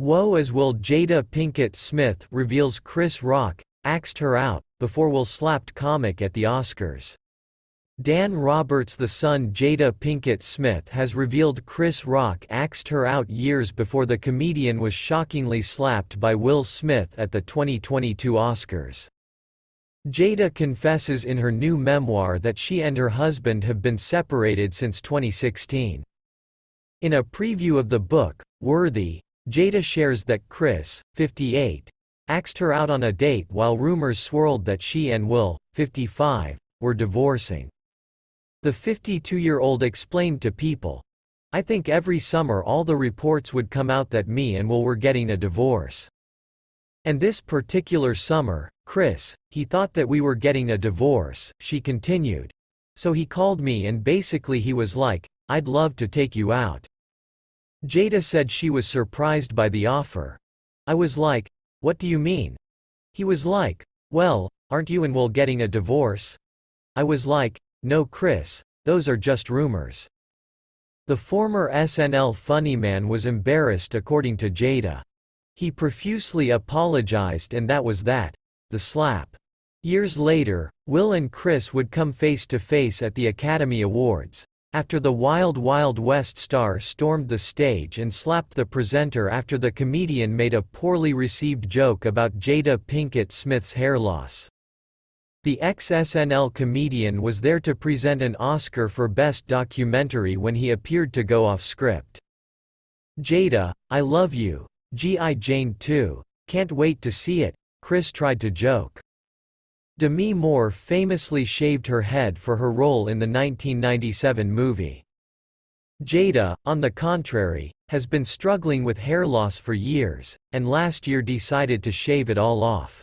Woe as Will Jada Pinkett Smith reveals Chris Rock axed her out before Will slapped comic at the Oscars. Dan Roberts' son Jada Pinkett Smith has revealed Chris Rock axed her out years before the comedian was shockingly slapped by Will Smith at the 2022 Oscars. Jada confesses in her new memoir that she and her husband have been separated since 2016. In a preview of the book, Worthy, Jada shares that Chris, 58, axed her out on a date while rumors swirled that she and Will, 55, were divorcing. The 52-year-old explained to People, "I think every summer all the reports would come out that me and Will were getting a divorce. And this particular summer, Chris, he thought that we were getting a divorce," she continued. "So he called me and basically he was like, 'I'd love to take you out.'" Jada said she was surprised by the offer. "I was like, 'What do you mean?' He was like, 'Well, aren't you and Will getting a divorce?' I was like, 'No Chris, those are just rumors.'" The former SNL funnyman was embarrassed according to Jada. He profusely apologized and that was that. The slap. Years later, Will and Chris would come face to face at the Academy Awards, after the Wild Wild West star stormed the stage and slapped the presenter after the comedian made a poorly received joke about Jada Pinkett Smith's hair loss. The ex-SNL comedian was there to present an Oscar for Best Documentary when he appeared to go off script. "Jada, I love you. G.I. Jane 2. Can't wait to see it," Chris tried to joke. Demi Moore famously shaved her head for her role in the 1997 movie. Jada, on the contrary, has been struggling with hair loss for years, and last year decided to shave it all off.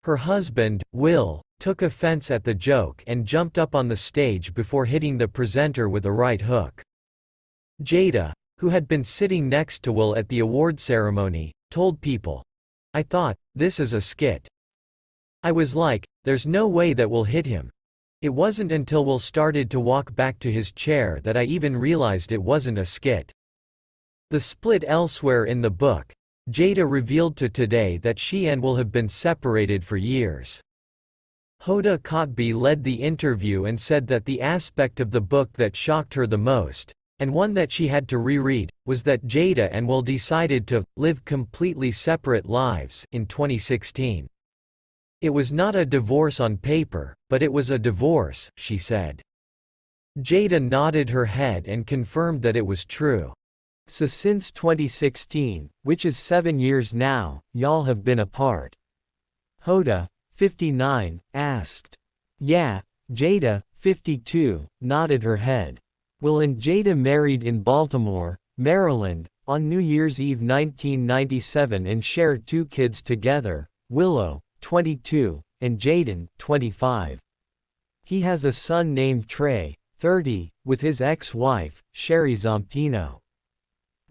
Her husband, Will, took offense at the joke and jumped up on the stage before hitting the presenter with a right hook. Jada, who had been sitting next to Will at the award ceremony, told People, "I thought, this is a skit. I was like, there's no way that Will hit him. It wasn't until Will started to walk back to his chair that I even realized it wasn't a skit." The split elsewhere in the book, Jada revealed to Today that she and Will have been separated for years. Hoda Kotb led the interview and said that the aspect of the book that shocked her the most, and one that she had to reread, was that Jada and Will decided to live completely separate lives in 2016. "It was not a divorce on paper, but it was a divorce," she said. Jada nodded her head and confirmed that it was true. "So since 2016, which is 7 years now, y'all have been apart?" Hoda, 59, asked. "Yeah." Jada, 52, nodded her head. Will and Jada married in Baltimore, Maryland, on New Year's Eve 1997 and shared 2 kids together, Willow, 22, and Jaden, 25. He has a son named Trey, 30, with his ex-wife, Sherry Zampino.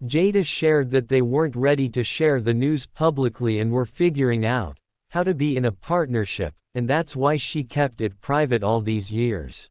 Jada shared that they weren't ready to share the news publicly and were figuring out how to be in a partnership, and that's why she kept it private all these years.